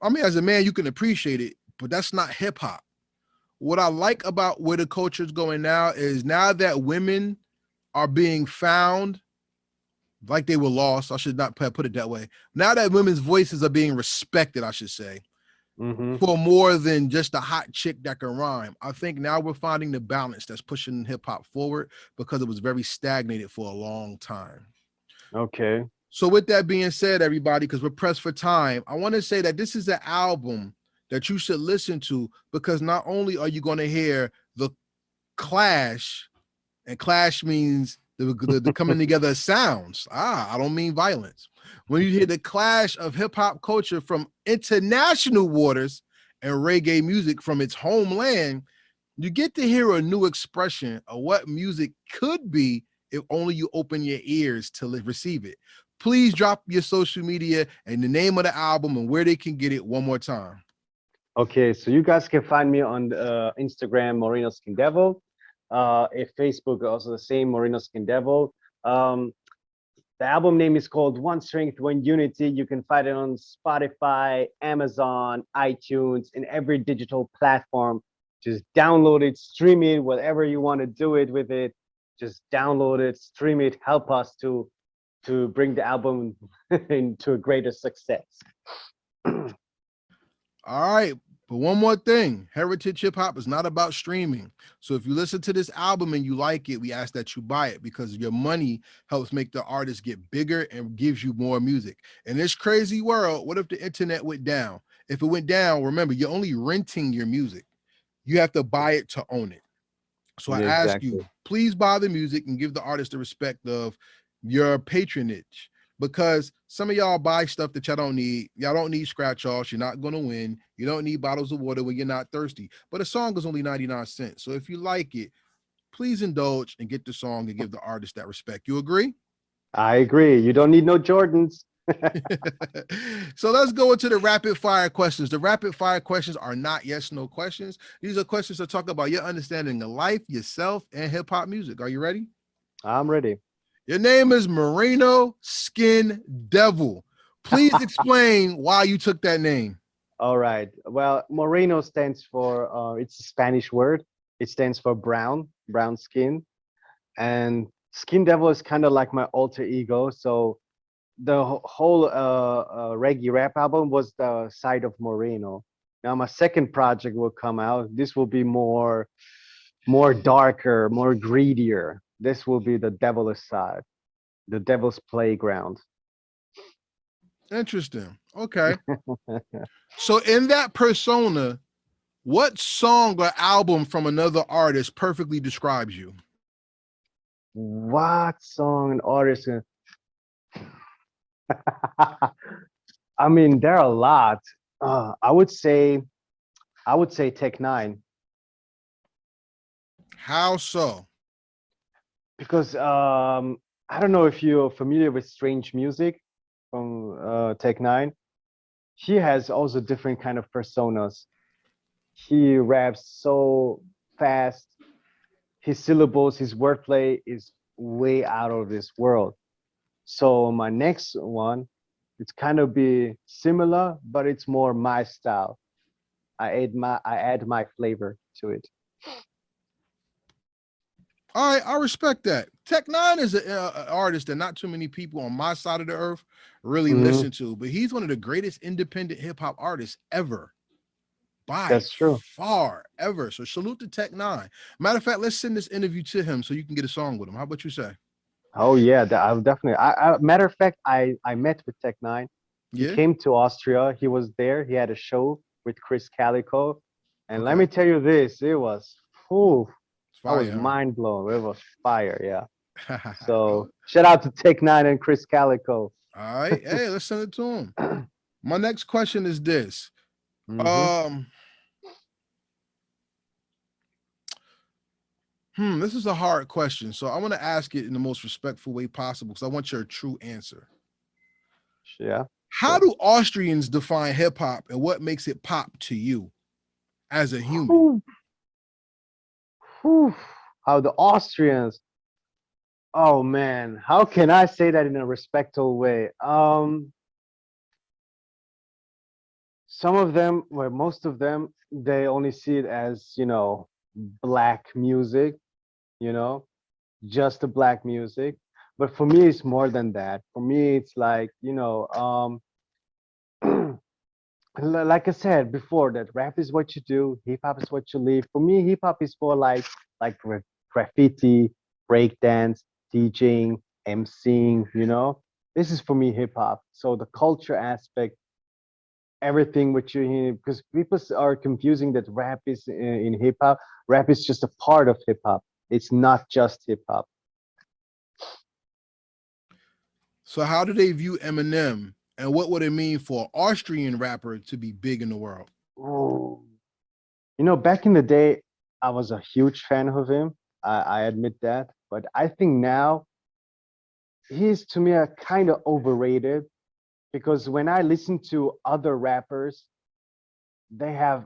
I mean, as a man, you can appreciate it, but that's not hip hop. What I like about where the culture is going now is now that women are being found like they were lost. I should not put it that way. Now that women's voices are being respected, I should say, Mm-hmm. for more than just a hot chick that can rhyme. I think now we're finding the balance that's pushing hip hop forward because it was very stagnated for a long time. Okay. So, with that being said, everybody, because we're pressed for time, I want to say that this is an album that you should listen to because not only are you going to hear the clash, and clash means the coming together of sounds. I don't mean violence. When you hear the clash of hip hop culture from international waters and reggae music from its homeland, you get to hear a new expression of what music could be if only you open your ears to receive it. Please drop your social media and the name of the album and where they can get it one more time. Okay, so you guys can find me on Instagram, Moreno Skin Devil. If Facebook, also the same, Moreno Skin Devil. The album name is called One Strength, One Unity. You can find it on Spotify, Amazon, iTunes, and every digital platform. Just download it, stream it, whatever you want to do it with it. Just download it, stream it, help us to bring the album into a greater success. All right. But one more thing, Heritage Hip Hop is not about streaming. So if you listen to this album and you like it, we ask that you buy it because your money helps make the artist get bigger and gives you more music. In this crazy world, what if the internet went down? If it went down, remember, you're only renting your music. You have to buy it to own it. So I Yeah, ask you, exactly. please buy the music and give the artist the respect of your patronage. Because some of y'all buy stuff that y'all don't need. Y'all don't need scratch offs. You're not gonna win. You don't need bottles of water when you're not thirsty. But a song is only 99 cents. So if you like it, please indulge and get the song and give the artist that respect. You agree? I agree. You don't need no Jordans. So let's go into the rapid fire questions. The rapid fire questions are not yes, no questions. These are questions that talk about your understanding of life, yourself, and hip hop music. Are you ready? I'm ready. Your name is Moreno Skin Devil. Please explain why you took that name. All right. Well, Moreno stands for, it's a Spanish word. It stands for brown, brown skin. And Skin Devil is kind of like my alter ego. So the whole reggae rap album was the side of Moreno. Now my second project will come out. This will be more darker, more greedier. This will be the devilish side, the devil's playground. Interesting. Okay. So, in that persona, what song or album from another artist perfectly describes you? What song and artist? I mean, there are a lot. I would say, Tech Nine, How so? because I don't know if you're familiar with Strange Music from Tech Nine. He has also different kind of personas. He raps so fast. His syllables, his wordplay is way out of this world. So my next one, it's kind of be similar, but it's more my style. I add my flavor to it. All right, I respect that. Tech Nine is an artist that not too many people on my side of the earth really Hmm. listen to, but he's one of the greatest independent hip hop artists ever, by That's true. far, ever. So salute to Tech Nine. Matter of fact, let's send this interview to him so you can get a song with him. How about you say? Oh yeah, I'll definitely. Matter of fact, I met with Tech Nine. He Yeah. came to Austria. He was there. He had a show with Chris Calico, and let me Okay. tell you this, it was, whew, It's I was fire, mind blown. It was fire, yeah. huh? So shout out to Tech Nine and Chris Calico. All right. Hey, let's send it to him. My next question is this. Hmm. Um, this is a hard question. So I want to ask it in the most respectful way possible because I want your true answer. Yeah, How sure. do Austrians define hip hop and what makes it pop to you as a human? Whew, whew. How the Austrians? Oh man, how can I say that in a respectful way? Some of them, well, most of them, they only see it as, black music, you know, just the black music. But for me, it's more than that. For me, it's like, like I said before, that rap is what you do, hip hop is what you live. For me, hip hop is for like graffiti, breakdance, DJing, MCing. This is for me hip hop. So the culture aspect, everything what you hear, because people are confusing that rap is in hip hop. Rap is just a part of hip hop. It's not just hip hop. So how do they view Eminem, and what would it mean for an Austrian rapper to be big in the world? Oh. Back in the day, I was a huge fan of him. I admit that. But I think now he's to me a kind of overrated, because when I listen to other rappers, they have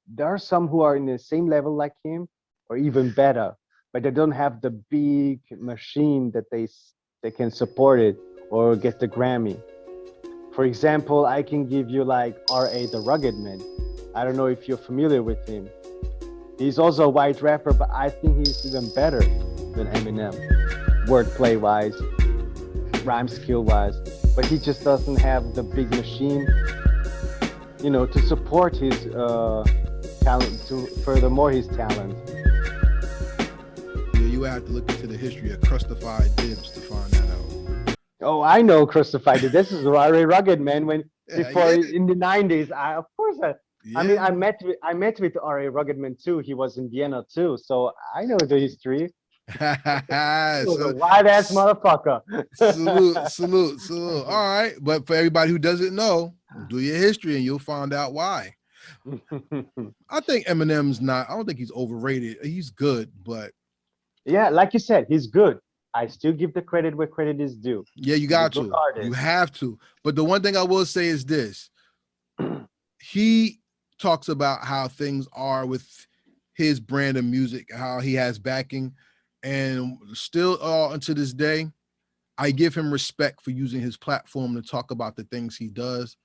there are some who are in the same level like him or even better, but they don't have the big machine that they can support it or get the Grammy. For example, I can give you like R.A. the Rugged Man. I don't know if you're familiar with him. He's also a white rapper, but I think he's even better than Eminem, wordplay wise, rhyme skill wise. But he just doesn't have the big machine, to support his talent, to furthermore his talent. Yeah, you have to look into the history of Crustified Dibs to find that out. Oh, I know Crucified. This is Rari Rugged Man. When before Yeah, in the '90s, of course, I mean, yeah. I met with R.A. Rugged Man too. He was in Vienna too, so I know the history. He was a So, wild ass motherfucker. salute. All right, but for everybody who doesn't know, do your history and you'll find out why. I think Eminem's not. I don't think he's overrated. He's good, but Yeah, like you said, he's good. I still give the credit where credit is due. yeah, you He's a got good to. You artist. have to. But the one thing I will say is this: he talks about how things are with his brand of music, how he has backing, and still, unto this day, I give him respect for using his platform to talk about the things he does.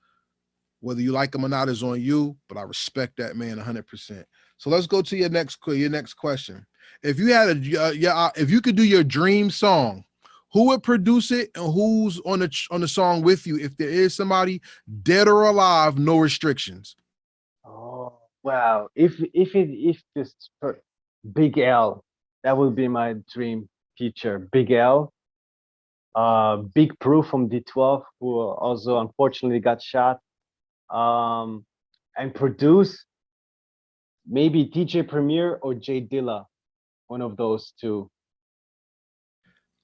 Whether you like him or not is on you, but I respect that man 100%. So let's go to your next question. If you had if you could do your dream song, who would produce it and who's on the song with you? If there is somebody dead or alive, no restrictions. Oh wow! If this Big L, that would be my dream feature. Big L, Big Proof from D12, who also unfortunately got shot. Um, and produce maybe DJ Premier or Jay Dilla, one of those two.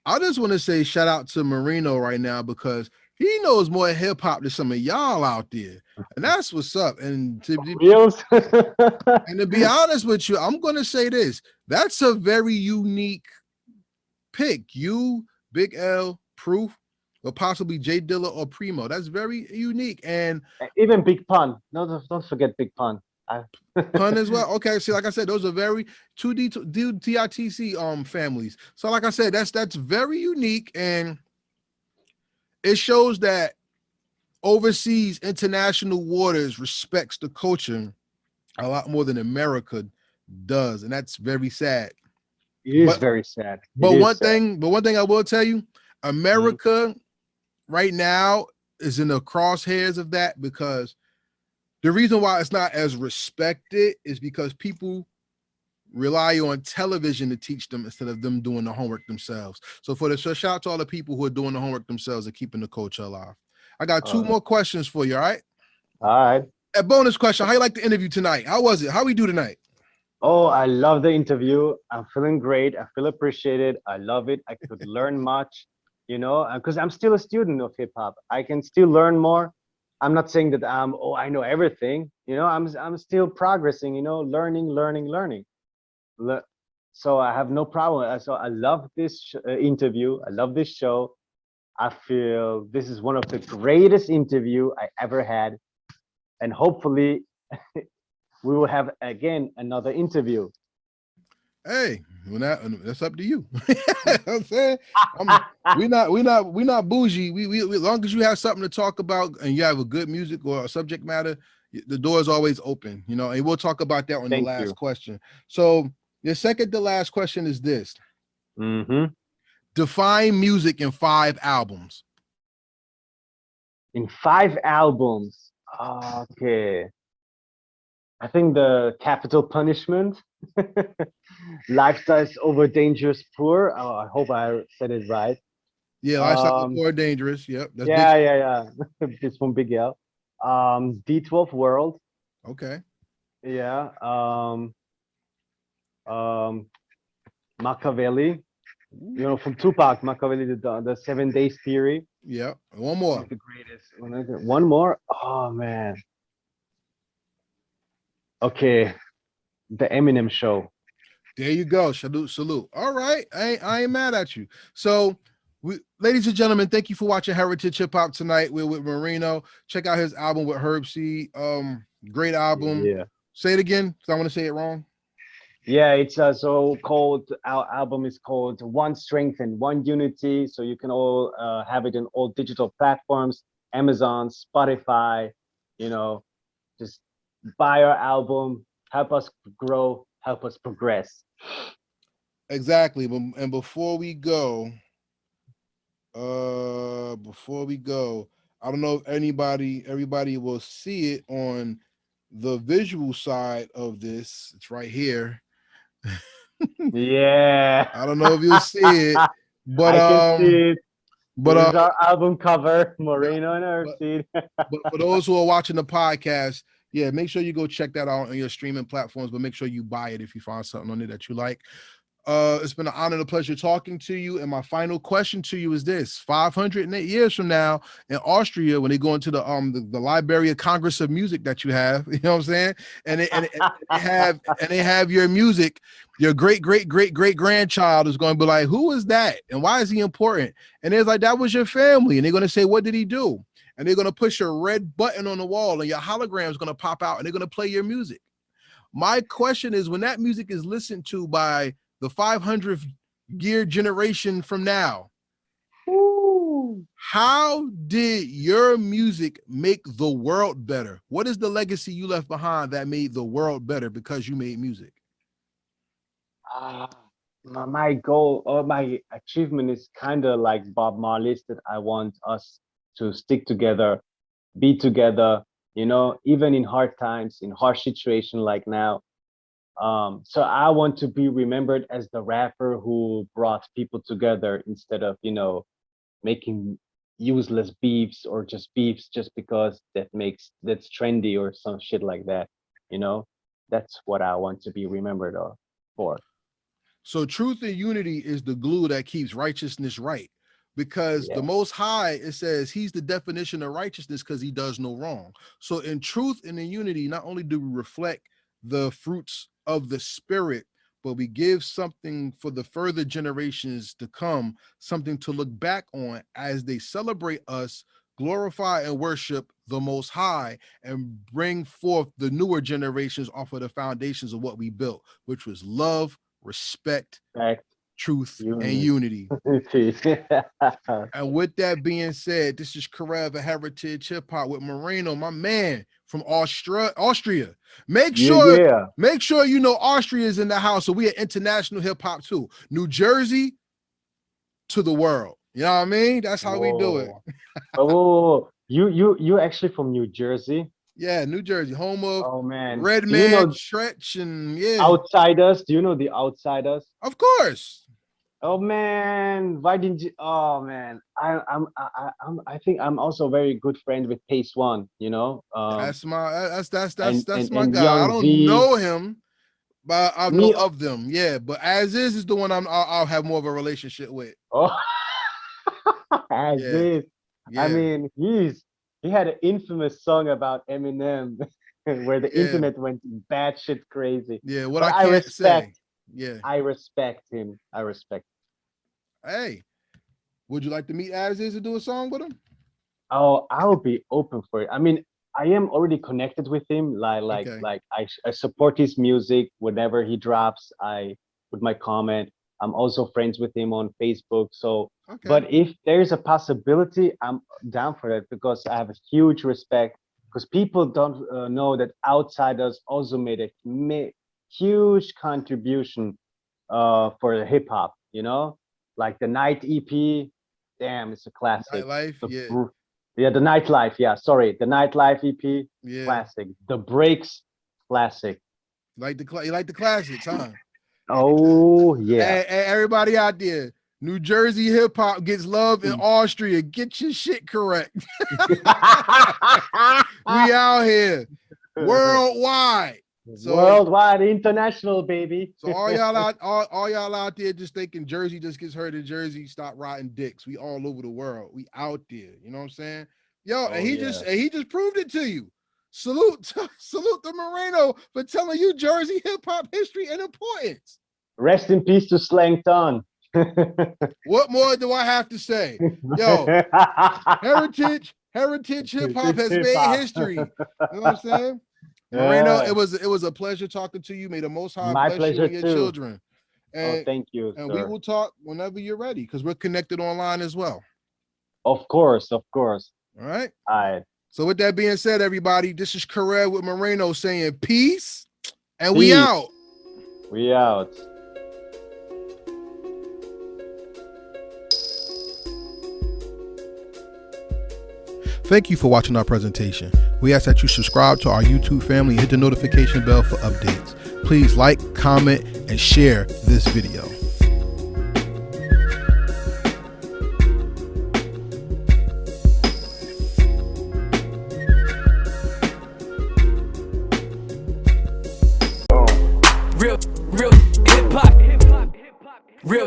I just want to say shout out to Moreno right now because he knows more hip hop than some of y'all out there, and that's what's up. And Reels. to be honest with you, I'm gonna say this: that's a very unique pick. You, Big L, Proof, or possibly Jay Dilla or Primo. That's very unique. And Even Big Pun. No, don't forget Big Pun. Pun as well. Okay, see, like I said, those are very 2D TITC families. So, like I said, that's very unique, and it shows that overseas international waters respects the culture a lot more than America does, and that's very sad. It is But very sad. It but is one sad. thing, but one thing I will tell you, Mhm. America right now is in the crosshairs of that because the reason why it's not as respected is because people rely on television to teach them instead of them doing the homework themselves. So shout out to all the people who are doing the homework themselves and keeping the culture alive. I got two Uh, more questions for you. All right. all right. A bonus question. How you like the interview tonight? How was it? How we do tonight? Oh, I love the interview. I'm feeling great. I feel appreciated. I love it. I could learn much, because I'm still a student of hip hop. I can still learn more. I'm not saying that I know everything. I'm still progressing, learning. Le- So I have no problem. So I love this interview. I love this show. I feel this is one of the greatest interview I ever had, and hopefully we will have again another interview. Hey, when that's up to you. You know what I'm saying, we not bougie. We as long as you have something to talk about and you have a good music or a subject matter, the door is always open. You know, and we'll talk about that on the Thank last you. question. So the second to last question is this: Mm-hmm. define music in 5 albums. In 5 albums. Okay. I think the Capital Punishment, Lifestyles Over Dangerous Poor. Oh, I hope I said it right. Yeah, lifestyle Um, before dangerous. Yep, that's big. yeah, yeah, yeah. This from Big L. D12 World. Okay. Yeah. Um, Machiavelli. You know, from Tupac, Machiavelli, the 7 Days Theory. Yep. One One more. of the greatest. One more. Oh man. Okay, the Eminem Show. There you go. Salute, salute. All right. I ain't mad at you. So ladies and gentlemen, thank you for watching Heritage Hip Hop tonight. We're with Moreno. Check out his album with Herb C. Great album. Yeah. Say it again, because I want to say it wrong. Yeah, it's so called. Our album is called One Strength and One Unity. So you can all have it in all digital platforms, Amazon, Spotify. You know, just buy our album, help us grow, help us progress. Exactly. And before we go, I don't know if everybody will see it on the visual side of this. It's right here. Yeah, I don't know if you'll see it, but I can see it. but This is our album cover, Moreno and but Earthseed. but for those who are watching the podcast, yeah, make sure you go check that out on your streaming platforms, but make sure you buy it if you find something on it that you like. It's been an honor and a pleasure talking to you. And my final question to you is this: 508 years from now in Austria, when they go into the Library of Congress of Music that you have, you know what I'm saying? And they have your music, your great grandchild is going to be like, who is that? And why is he important? And it's like, that was your family. And they're going to say, what did he do? And they're going to push a red button on the wall and your hologram is going to pop out and they're going to play your music. My question is, when that music is listened to by the 500th year generation from now, Ooh. how did your music make the world better? What is the legacy you left behind that made the world better because you made music? Ah, my goal or my achievement is kind of like Bob Marley's, that I want us to stick together, be together, even in hard times, in harsh situation like now. So I want to be remembered as the rapper who brought people together instead of, making useless beefs or just beefs just because that's trendy or some shit like that. You know, that's what I want to be remembered for. So truth and unity is the glue that keeps righteousness right. Because the Yeah. most high, it says he's the definition of righteousness because he does no wrong. So in truth and in unity, not only do we reflect the fruits of the spirit, but we give something for the further generations to come, something to look back on as they celebrate us, glorify and worship the most high, and bring forth the newer generations off of the foundations of what we built, which was love, respect, Respect, truth, and unity. unity. And with that being said, this is Karev of Heritage Hip Hop with Moreno, my man from Austria. Austria. Make Yeah, sure, yeah. make sure you know Austria is in the house. So we are international hip hop too. New Jersey to the world. You know what I mean? That's how we do it. Whoa. Oh, whoa, whoa, whoa. You actually from New Jersey? Yeah, New Jersey, home of Oh man. Do you Redman, know Stretch, and yeah, Outsiders? Do you know the Outsiders? of course. Oh man, why didn't you? Oh man, I think I'm also very good friend with Pace One. That's my And that's and my and guy. I Young don't V. know him, but I know Me. of them. Yeah, but as is the one I'll have more of a relationship with. Oh, as Yeah, is. I yeah, mean, he had an infamous song about Eminem, where the yeah, internet went batshit crazy. yeah. What But I I can't say. respect, Yeah. I respect him. I respect. Hey, would you like to meet as is and do a song with him? Oh, I'll be open for it. I mean, I am already connected with him. Like, like, Okay. like I support his music whenever he drops. I with my comment. I'm also friends with him on Facebook. So, Okay. but if there's a possibility, I'm down for it because I have a huge respect. Because people don't know that Outsiders also made a huge contribution for hip hop. You know, like the Night EP. Damn, it's a classic. Nightlife, yeah. Yeah, the Nightlife. Yeah, sorry, the Nightlife EP. Yeah. Classic. The Breaks. Classic. You like the classics, huh? Oh yeah. Hey, everybody out there, New Jersey hip hop gets love in Austria. Get your shit correct. We out here worldwide. So, worldwide, international, baby. So all y'all out there just thinking Jersey just gets heard in Jersey, stop riding dicks. We all over the world. We out there. You know what I'm saying? Yo, and he just proved it to you. Salute to Moreno for telling you Jersey hip hop history and importance. Rest in peace to Slang Ton. What more do I have to say? Yo, heritage hip hop has made history. You know what I'm saying? Moreno, it was a pleasure talking to you. May the Most High bless you and your children. And, thank you. And sir. we will talk whenever you're ready because we're connected online as well. Of course. All right. All right. So with that being said, everybody, this is Career with Moreno saying peace, and we out. We out. Thank you for watching our presentation. We ask that you subscribe to our YouTube family and hit the notification bell for updates. Please like, comment, and share this video. Real hip hop. Real